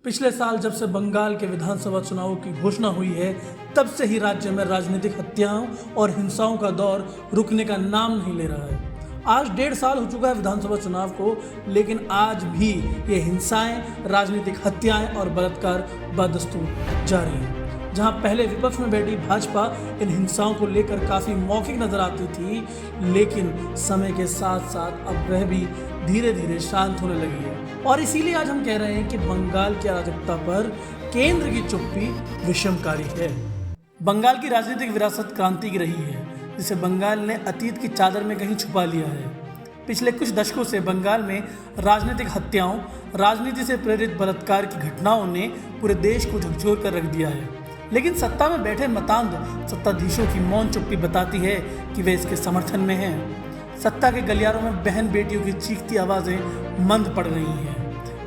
पिछले साल जब से बंगाल के विधानसभा चुनावों की घोषणा हुई है, तब से ही राज्य में राजनीतिक हत्याओं और हिंसाओं का दौर रुकने का नाम नहीं ले रहा है। आज 1.5 साल हो चुका है विधानसभा चुनाव को, लेकिन आज भी ये हिंसाएं, राजनीतिक हत्याएं और बलात्कार बदस्तूर जारी हैं। जहां पहले विपक्ष में बैठी भाजपा इन हिंसाओं को लेकर काफ़ी मौखिक नजर आती थी, लेकिन समय के साथ साथ अब वह भी धीरे धीरे शांत होने लगी है। और इसीलिए आज हम कह रहे हैं कि बंगाल की अराजकता पर केंद्र की चुप्पी विषमकारी है। बंगाल की राजनीतिक विरासत क्रांति की रही है, जिसे बंगाल ने अतीत की चादर में कहीं छुपा लिया है। पिछले कुछ दशकों से बंगाल में राजनीतिक हत्याओं, राजनीति से प्रेरित बलात्कार की घटनाओं ने पूरे देश को झकझोर कर रख दिया है। लेकिन सत्ता में बैठे मतांध सत्ताधीशों की मौन चुप्पी बताती है कि वे इसके समर्थन में हैं। सत्ता के गलियारों में बहन बेटियों की चीखती आवाज़ें मंद पड़ रही हैं।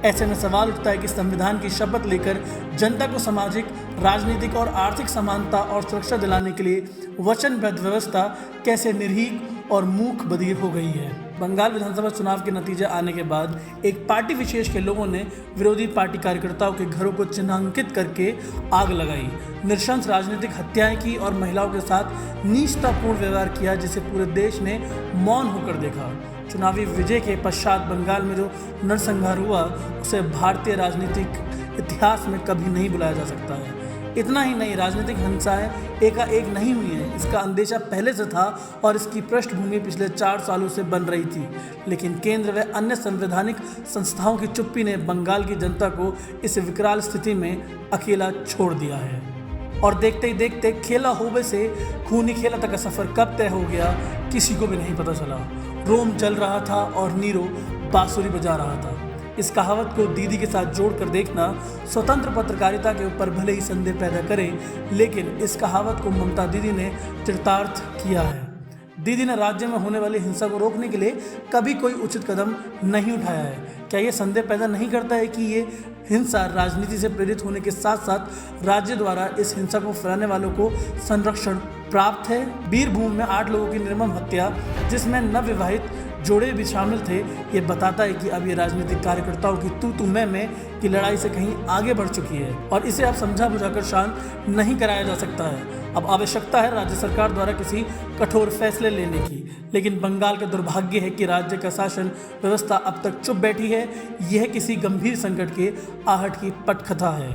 ऐसे में सवाल उठता है कि संविधान की शपथ लेकर जनता को सामाजिक, राजनीतिक और आर्थिक समानता और सुरक्षा दिलाने के लिए वचनबद्ध व्यवस्था कैसे निर्हीक और मूक बधिर हो गई है। बंगाल विधानसभा चुनाव के नतीजे आने के बाद एक पार्टी विशेष के लोगों ने विरोधी पार्टी कार्यकर्ताओं के घरों को चिन्हांकित करके आग लगाई, नृशंस राजनीतिक हत्याएं की और महिलाओं के साथ नीचतापूर्ण व्यवहार किया, जिसे पूरे देश ने मौन होकर देखा। चुनावी विजय के पश्चात बंगाल में जो नरसंहार हुआ, उसे भारतीय राजनीतिक इतिहास में कभी नहीं भुलाया जा सकता है। इतना ही नहीं, राजनीतिक हिंसाएं एकाएक नहीं हुई हैं, इसका अंदेशा पहले से था और इसकी पृष्ठभूमि पिछले 4 सालों से बन रही थी। लेकिन केंद्र व अन्य संवैधानिक संस्थाओं की चुप्पी ने बंगाल की जनता को इस विकराल स्थिति में अकेला छोड़ दिया है। और देखते ही देखते खेला होवे से खूनी खेला तक का सफ़र कब तय हो गया, किसी को भी नहीं पता चला। रोम जल रहा था और नीरो बांसुरी बजा रहा था। इस कहावत को दीदी के साथ जोड़कर देखना स्वतंत्र पत्रकारिता के ऊपर भले ही संदेह पैदा करे, लेकिन इस कहावत को ममता दीदी ने चरितार्थ किया है। दीदी ने राज्य में होने वाली हिंसा को रोकने के लिए कभी कोई उचित कदम नहीं उठाया है। क्या ये संदेह पैदा नहीं करता है कि ये हिंसा राजनीति से प्रेरित होने के साथ साथ राज्य द्वारा इस हिंसा को फैलाने वालों को संरक्षण प्राप्त है? बीरभूम में 8 लोगों की निर्मम हत्या, जिसमें नवविवाहित जोड़े भी शामिल थे, ये बताता है कि अब ये राजनीतिक कार्यकर्ताओं की तू में की लड़ाई से कहीं आगे बढ़ चुकी है और इसे अब समझा बुझाकर शांत नहीं कराया जा सकता है। अब आवश्यकता है राज्य सरकार द्वारा किसी कठोर फैसले लेने की। लेकिन बंगाल का दुर्भाग्य है कि राज्य का शासन व्यवस्था अब तक चुप बैठी है। यह किसी गंभीर संकट के आहट की पटकथा है,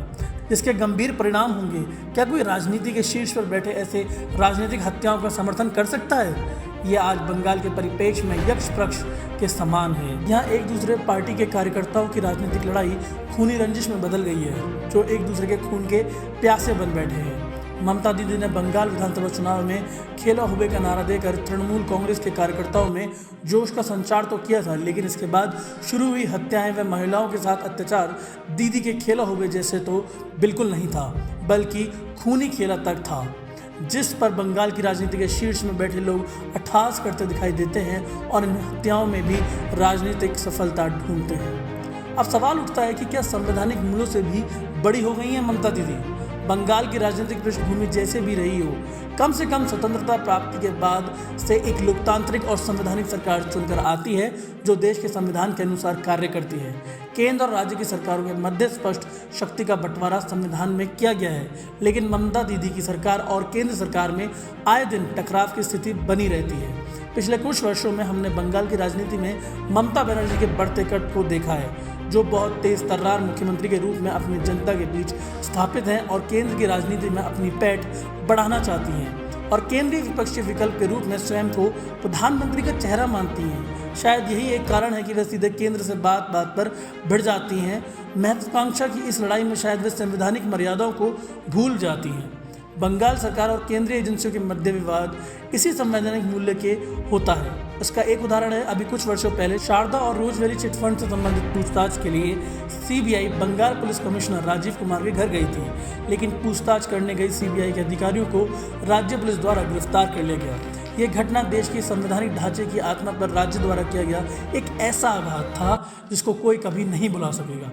जिसके गंभीर परिणाम होंगे। क्या कोई राजनीति के शीर्ष पर बैठे ऐसे राजनीतिक हत्याओं का समर्थन कर सकता है? यह आज बंगाल के परिप्रेक्ष्य में यक्ष पक्ष के समान है। यहाँ एक दूसरे पार्टी के कार्यकर्ताओं की राजनीतिक लड़ाई खूनी रंजिश में बदल गई है, जो एक दूसरे के खून के प्यासे बन बैठे हैं। ममता दीदी ने बंगाल विधानसभा चुनाव में खेला हुए का नारा देकर तृणमूल कांग्रेस के कार्यकर्ताओं में जोश का संचार तो किया था, लेकिन इसके बाद शुरू हुई हत्याएं व महिलाओं के साथ अत्याचार दीदी के खेला हुए जैसे तो बिल्कुल नहीं था, बल्कि खूनी खेला तक था, जिस पर बंगाल की राजनीति के शीर्ष में बैठे लोग अट्ठास करते दिखाई देते हैं और इन हत्याओं में भी राजनीतिक सफलता ढूंढते हैं। अब सवाल उठता है कि क्या संवैधानिक मूल्यों से भी बड़ी हो गई है ममता दीदी? बंगाल की राजनीतिक पृष्ठभूमि जैसे भी रही हो, कम से कम स्वतंत्रता प्राप्ति के बाद से एक लोकतांत्रिक और संवैधानिक सरकार चुनकर आती है, जो देश के संविधान के अनुसार कार्य करती है। केंद्र और राज्य की सरकारों के मध्य स्पष्ट शक्ति का बंटवारा संविधान में किया गया है, लेकिन ममता दीदी की सरकार और केंद्र सरकार में आए दिन टकराव की स्थिति बनी रहती है। पिछले कुछ वर्षों में हमने बंगाल की राजनीति में ममता बनर्जी के बढ़ते कट को देखा है, जो बहुत तेज तर्रार मुख्यमंत्री के रूप में अपनी जनता के बीच स्थापित हैं और केंद्र की राजनीति में अपनी पैठ बढ़ाना चाहती हैं और केंद्रीय विपक्षी विकल्प के रूप में स्वयं को प्रधानमंत्री का चेहरा मानती हैं। शायद यही एक कारण है कि वे सीधे केंद्र से बात बात पर भिड़ जाती हैं। महत्वाकांक्षा की इस लड़ाई में शायद वे संवैधानिक मर्यादाओं को भूल जाती हैं। बंगाल सरकार और केंद्रीय एजेंसियों के मध्य विवाद इसी संवैधानिक मूल्य के होता है। इसका एक उदाहरण है, अभी कुछ वर्षों पहले शारदा और रोज वैली चिटफंड से संबंधित पूछताछ के लिए CBI Bengal police commissioner Rajiv Kumar के घर गई थी, लेकिन पूछताछ करने गई सीबीआई के अधिकारियों को राज्य पुलिस द्वारा गिरफ्तार कर लिया गया। ये घटना देश के संवैधानिक ढांचे की आत्मा पर राज्य द्वारा किया गया एक ऐसा आघात था जिसको कोई कभी नहीं भुला सकेगा।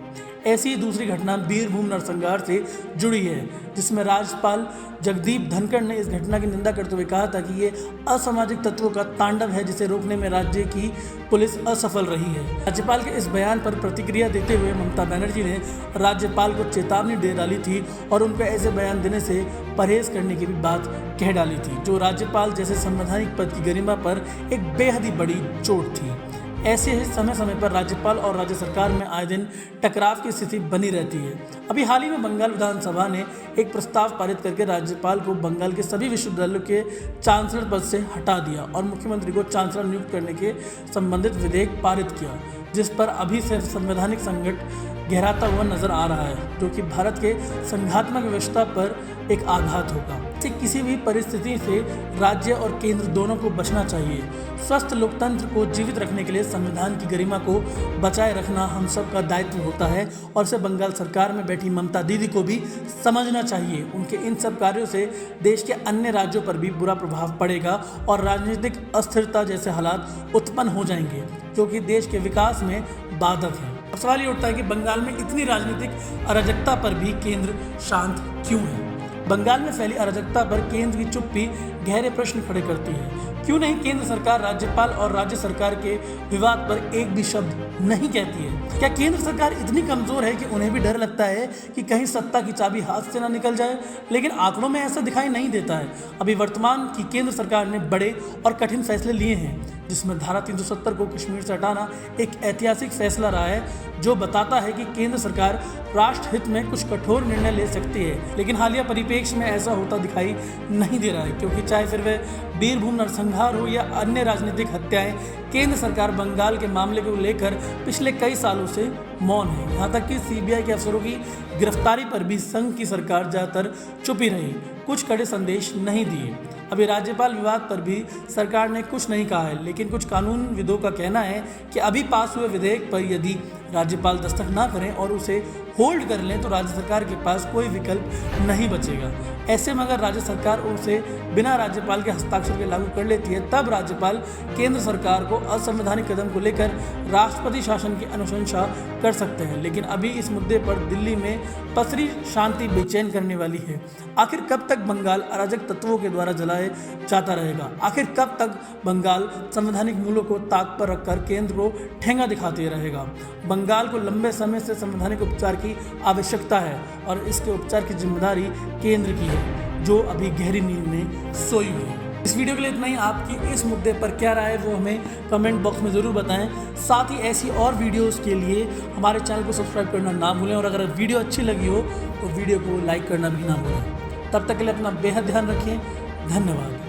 ऐसी ही दूसरी घटना बीरभूम नरसंहार से जुड़ी है, जिसमें राज्यपाल जगदीप धनखड़ ने इस घटना की निंदा करते हुए कहा था कि ये असामाजिक तत्वों का तांडव है जिसे रोकने में राज्य की पुलिस असफल रही है। राज्यपाल के इस बयान पर प्रतिक्रिया देते हुए ममता बनर्जी ने राज्यपाल को चेतावनी दे डाली थी और उनको ऐसे बयान देने से परहेज करने की भी बात कह डाली थी, जो राज्यपाल जैसे संवैधानिक पद की गरिमा पर एक बेहद ही बड़ी चोट थी। ऐसे ही समय समय पर राज्यपाल और राज्य सरकार में आए दिन टकराव की स्थिति बनी रहती है। अभी हाल ही में बंगाल विधानसभा ने एक प्रस्ताव पारित करके राज्यपाल को बंगाल के सभी विश्वविद्यालयों के चांसलर पद से हटा दिया और मुख्यमंत्री को चांसलर नियुक्त करने के संबंधित विधेयक पारित किया, जिस पर अभी से संवैधानिक संकट गहराता हुआ नजर आ रहा है, जो कि भारत के संघात्मक व्यवस्था पर एक आघात होगा। किसी भी परिस्थिति से राज्य और केंद्र दोनों को बचना चाहिए। स्वस्थ लोकतंत्र को जीवित रखने के लिए संविधान की गरिमा को बचाए रखना हम सब का दायित्व होता है और इसे बंगाल सरकार में बैठी ममता दीदी को भी समझना चाहिए। उनके इन सब कार्यों से देश के अन्य राज्यों पर भी बुरा प्रभाव पड़ेगा और राजनीतिक अस्थिरता जैसे हालात उत्पन्न हो जाएंगे, जो कि देश के विकास में बाधक है। अब सवाल ये उठता है कि बंगाल में इतनी राजनीतिक अराजकता पर भी केंद्र शांत क्यों है? बंगाल में फैली अराजकता पर केंद्र की चुप्पी गहरे प्रश्न खड़े करती है। क्यों नहीं केंद्र सरकार राज्यपाल और राज्य सरकार के विवाद पर एक भी शब्द नहीं कहती है? क्या केंद्र सरकार इतनी कमजोर है कि उन्हें भी डर लगता है कि कहीं सत्ता की चाबी हाथ से ना निकल जाए? लेकिन आंकड़ों में ऐसा दिखाई नहीं देता है। अभी वर्तमान की केंद्र सरकार ने बड़े और कठिन फैसले लिए हैं, जिसमें धारा 370 को कश्मीर से हटाना एक ऐतिहासिक फैसला रहा है, जो बताता है कि केंद्र सरकार राष्ट्र हित में कुछ कठोर निर्णय ले सकती है। लेकिन हालिया परिप्रेक्ष्य में ऐसा होता दिखाई नहीं दे रहा है, क्योंकि चाहे फिर वह बीरभूम नरसंहार हो या अन्य राजनीतिक हत्याएं, केंद्र सरकार बंगाल के मामले को लेकर पिछले कई सालों से मौन है। यहाँ तक कि सीबीआई के अफसरों की गिरफ्तारी पर भी संघ की सरकार ज़्यादातर चुप ही रही, कुछ कड़े संदेश नहीं दिए। अभी राज्यपाल विवाद पर भी सरकार ने कुछ नहीं कहा है, लेकिन कुछ कानूनविदों का कहना है कि अभी पास हुए विधेयक पर यदि राज्यपाल दस्तखत ना करें और उसे होल्ड कर लें तो राज्य सरकार के पास कोई विकल्प नहीं बचेगा। ऐसे में अगर राज्य सरकार उसे बिना राज्यपाल के हस्ताक्षर के लागू कर लेती है, तब राज्यपाल केंद्र सरकार को असंवैधानिक कदम को लेकर राष्ट्रपति शासन की अनुशंसा कर सकते हैं। लेकिन अभी इस मुद्दे पर दिल्ली में पसरी शांति बेचैन करने वाली है। आखिर कब तक बंगाल अराजक तत्वों के द्वारा जलाए जाता रहेगा? आखिर कब तक बंगाल संवैधानिक मूल्यों को ताक पर रखकर केंद्र को ठेंगा दिखाते रहेगा? बंगाल को लंबे समय से संवैधानिक उपचार की आवश्यकता है और इसके उपचार की जिम्मेदारी केंद्र की है, जो अभी गहरी नींद में सोई हुई है। इस वीडियो के लिए इतना ही। आपकी इस मुद्दे पर क्या राय है वो हमें कमेंट बॉक्स में ज़रूर बताएं। साथ ही ऐसी और वीडियोस के लिए हमारे चैनल को सब्सक्राइब करना ना भूलें और अगर वीडियो अच्छी लगी हो तो वीडियो को लाइक करना भी ना भूलें। तब तक के लिए अपना बेहद ध्यान रखें। धन्यवाद।